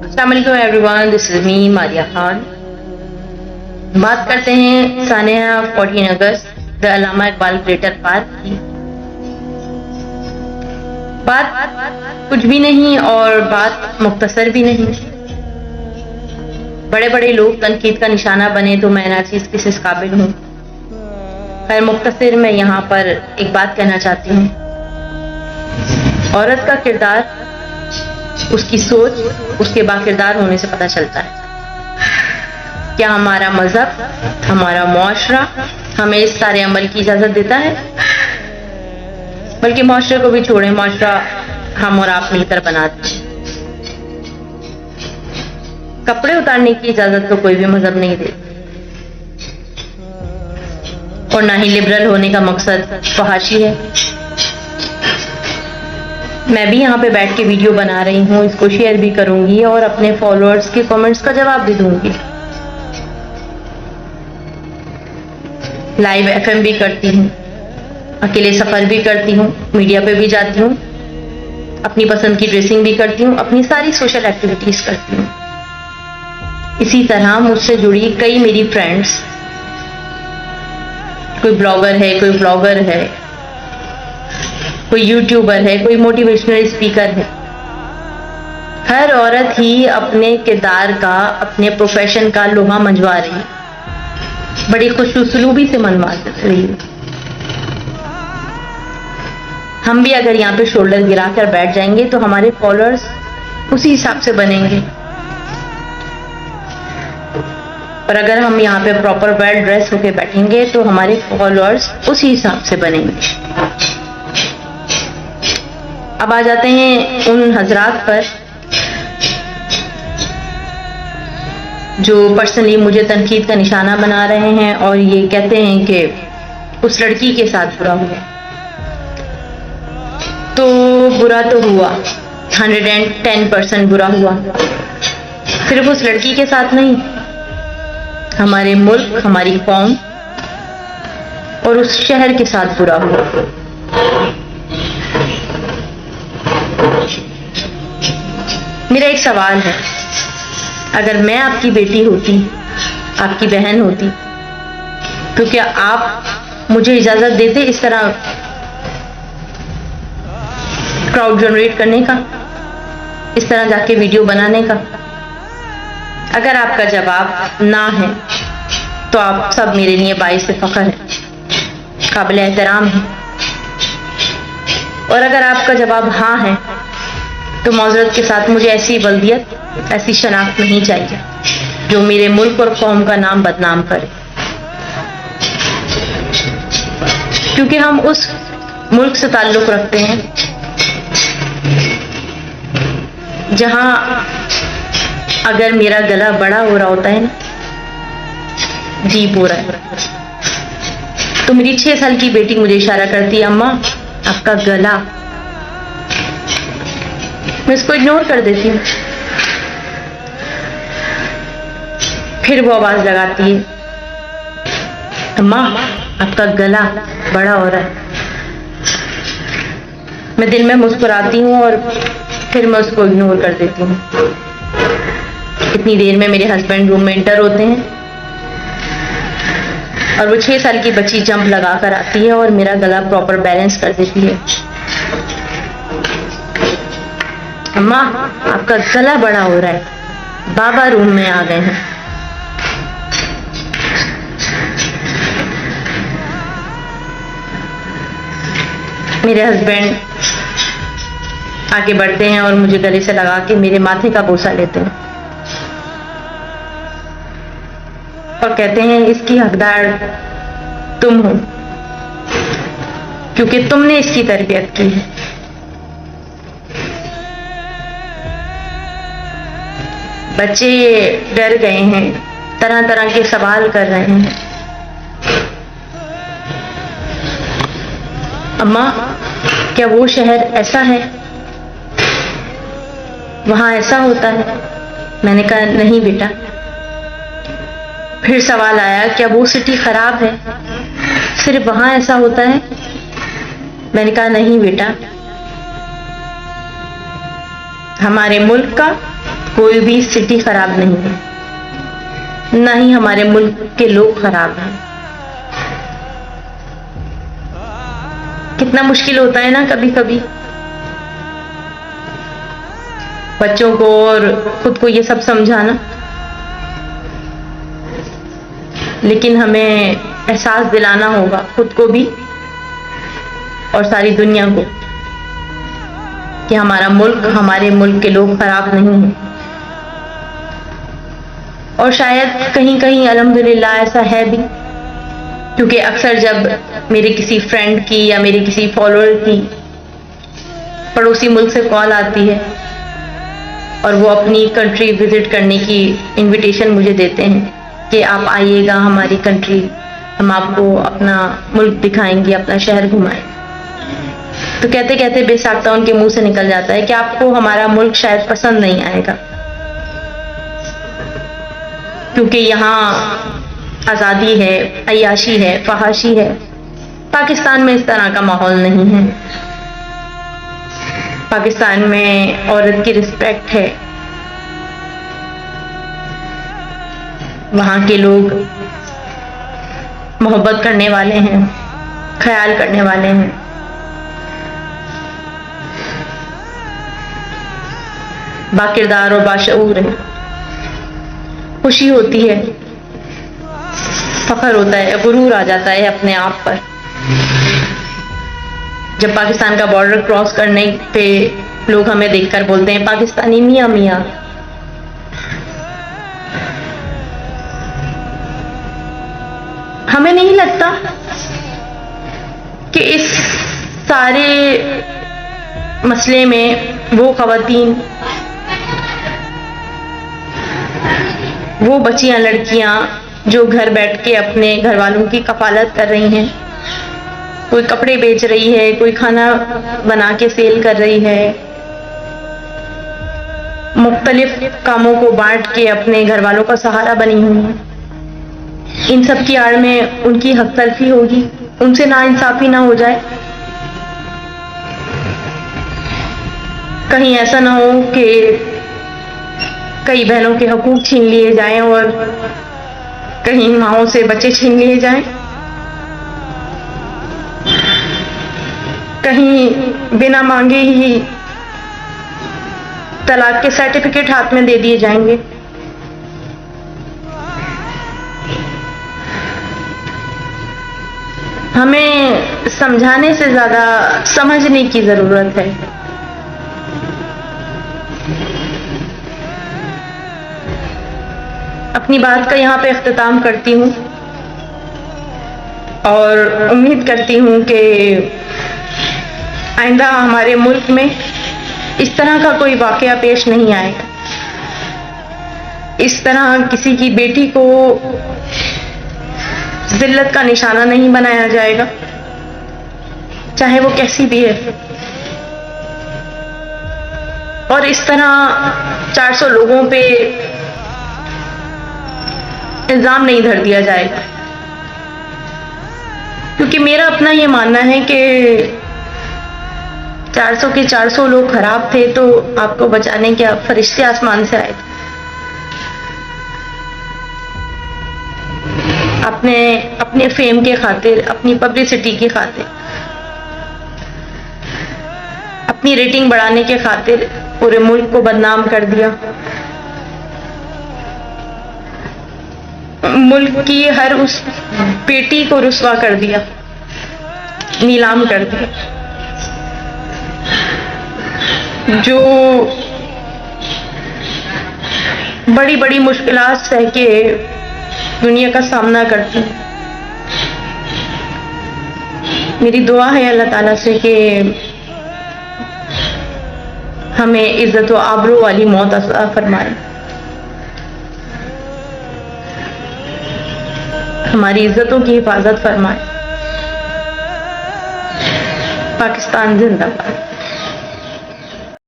अस्सलामुअलैकुम everyone, this is me Maria Khan. बात करते हैं सानिया 14 अगस्त the Allama Iqbal greater park की। बात कुछ भी नहीं और बात मुख्तसर भी नहीं। बड़े बड़े लोग तनकीद का निशाना बने तो मैं नाचीज किस काबिल हूँ। खैर मुख्तसर मैं यहाँ पर एक बात कहना चाहती हूँ। औरत का किरदार उसकी सोच, उसके बाकिरदार होने से पता चलता है। क्या हमारा मजहब, हमारा मुआशरा हमें इस सारे अमल की इजाजत देता है? बल्कि मुआशरे को भी छोड़ें, मुआशरा हम और आप मिलकर बनाते हैं। कपड़े उतारने की इजाजत तो कोई भी मजहब नहीं देता, और ना ही लिबरल होने का मकसद फहाशी है। मैं भी यहाँ पे बैठ के वीडियो बना रही हूँ, इसको शेयर भी करूंगी और अपने फॉलोअर्स के कमेंट्स का जवाब भी दूंगी। लाइव एफएम भी करती हूँ, अकेले सफर भी करती हूँ, मीडिया पे भी जाती हूँ, अपनी पसंद की ड्रेसिंग भी करती हूँ, अपनी सारी सोशल एक्टिविटीज करती हूँ। इसी तरह मुझसे जुड़ी कई मेरी फ्रेंड्स, कोई ब्लॉगर है, कोई ब्लॉगर है, कोई यूट्यूबर है, कोई मोटिवेशनल स्पीकर है। हर औरत ही अपने किरदार का, अपने प्रोफेशन का लोहा मनवा रही है, बड़ी खुशूसलूबी से मनवा रही है। हम भी अगर यहाँ पे शोल्डर गिरा कर बैठ जाएंगे तो हमारे फॉलोअर्स उसी हिसाब से बनेंगे, और अगर हम यहाँ पे प्रॉपर वेल ड्रेस होके बैठेंगे तो हमारे फॉलोअर्स उसी हिसाब से बनेंगे। अब आ जाते हैं उन हजरात पर जो पर्सनली मुझे तनकीद का निशाना बना रहे हैं और ये कहते हैं कि उस लड़की के साथ बुरा हुआ। तो बुरा तो हुआ, 110% बुरा हुआ। सिर्फ उस लड़की के साथ नहीं, हमारे मुल्क, हमारी कौम और उस शहर के साथ बुरा हुआ। मेरा एक सवाल है, अगर मैं आपकी बेटी होती, आपकी बहन होती, तो क्या आप मुझे इजाजत देते इस तरह क्राउड जनरेट करने का, इस तरह जाके वीडियो बनाने का? अगर आपका जवाब ना है तो आप सब मेरे लिए बाइस फख्र है, काबिल एहतराम है। और अगर आपका जवाब हाँ है तो मौजरत के साथ मुझे ऐसी बल्दियत, ऐसी शनाख्त नहीं चाहिए जो मेरे मुल्क और कौम का नाम बदनाम करे। क्योंकि हम उस मुल्क से ताल्लुक रखते हैं जहां अगर मेरा गला बड़ा हो रहा होता है ना, डीप हो रहा है, तो मेरी 6 साल की बेटी मुझे इशारा करती है, अम्मा आपका गला। मैं इसको इग्नोर कर देती हूँ। फिर वो आवाज लगाती है, अम्मा आपका गला बड़ा हो रहा है। मैं दिल में मुस्कुराती हूँ और फिर मैं उसको इग्नोर कर देती हूँ। इतनी देर में मेरे हस्बैंड रूम में एंटर होते हैं और वो 6 साल की बच्ची जंप लगा कर आती है और मेरा गला प्रॉपर बैलेंस कर देती है। अम्मा आपका गला बड़ा हो रहा है, बाबा रूम में आ गए हैं। मेरे हस्बैंड आगे बढ़ते हैं और मुझे गले से लगा के मेरे माथे का बोसा लेते हैं और कहते हैं इसकी हकदार तुम हो, क्योंकि तुमने इसकी तरबियत की है। बच्चे डर गए हैं, तरह तरह के सवाल कर रहे हैं, अम्मा क्या वो शहर ऐसा है, वहां ऐसा होता है? मैंने कहा नहीं बेटा। फिर सवाल आया, क्या वो सिटी खराब है, सिर्फ वहां ऐसा होता है? मैंने कहा नहीं बेटा, हमारे मुल्क का कोई भी सिटी खराब नहीं है, ना ही हमारे मुल्क के लोग खराब हैं। कितना मुश्किल होता है ना कभी कभी बच्चों को और खुद को ये सब समझाना, लेकिन हमें एहसास दिलाना होगा खुद को भी और सारी दुनिया को कि हमारा मुल्क, हमारे मुल्क के लोग खराब नहीं हैं। और शायद कहीं कहीं अल्हम्दुलिल्लाह ऐसा है भी, क्योंकि अक्सर जब मेरे किसी फ्रेंड की या मेरे किसी फॉलोअर की पड़ोसी मुल्क से कॉल आती है और वो अपनी कंट्री विजिट करने की इनविटेशन मुझे देते हैं कि आप आइएगा हमारी कंट्री, हम आपको अपना मुल्क दिखाएंगे, अपना शहर घुमाएंगे, तो कहते कहते बेसाख्ता उनके मुंह से निकल जाता है कि आपको हमारा मुल्क शायद पसंद नहीं आएगा, क्योंकि यहाँ आज़ादी है, अय्याशी है, फहाशी है। पाकिस्तान में इस तरह का माहौल नहीं है। पाकिस्तान में औरत की रिस्पेक्ट है। वहाँ के लोग मोहब्बत करने वाले हैं, ख्याल करने वाले हैं। बाकिरदार और बाशऊर है। खुशी होती है, फख्र होता है, गुरूर आ जाता है अपने आप पर जब पाकिस्तान का बॉर्डर क्रॉस करने पे लोग हमें देखकर बोलते हैं पाकिस्तानी मियां मियां। हमें नहीं लगता कि इस सारे मसले में वो खवातीन, वो बच्चियां, लड़कियां जो घर बैठ के अपने घर वालों की कफालत कर रही हैं, कोई कपड़े बेच रही है, कोई खाना बना के सेल कर रही है, मुख्तलिफ कामों को बांट के अपने घर वालों का सहारा बनी हुई है, इन सब की आड़ में उनकी हक तलफी होगी, उनसे नाइंसाफी ना हो जाए। कहीं ऐसा ना हो कि कई बहनों के हकूक छीन लिए जाएं और कहीं माओं से बच्चे छीन लिए जाएं, कहीं बिना मांगे ही तलाक के सर्टिफिकेट हाथ में दे दिए जाएंगे। हमें समझाने से ज्यादा समझने की जरूरत है। अपनी बात का यहाँ पे इख्तिताम करती हूँ और उम्मीद करती हूँ कि आइंदा हमारे मुल्क में इस तरह का कोई वाकया पेश नहीं आएगा। इस तरह किसी की बेटी को जिल्लत का निशाना नहीं बनाया जाएगा, चाहे वो कैसी भी है। और इस तरह 400 लोगों पे इल्जाम नहीं धर दिया जाएगा, क्योंकि मेरा अपना ये मानना है कि 400 के 400 लोग खराब थे तो आपको बचाने के फरिश्ते आसमान से आए थे। अपने फेम के खातिर, अपनी पब्लिसिटी की खातिर, अपनी रेटिंग बढ़ाने के खातिर पूरे मुल्क को बदनाम कर दिया। मुल्क की हर उस बेटी को रुस्वा कर दिया, नीलाम कर दिया, जो बड़ी बड़ी मुश्किलात सह के दुनिया का सामना करती है। मेरी दुआ है अल्लाह ताला से कि हमें इज्जत व आबरू वाली मौत अता फरमाए, हमारी इज्जतों की हिफाजत फरमाए। पाकिस्तान जिंदाबाद।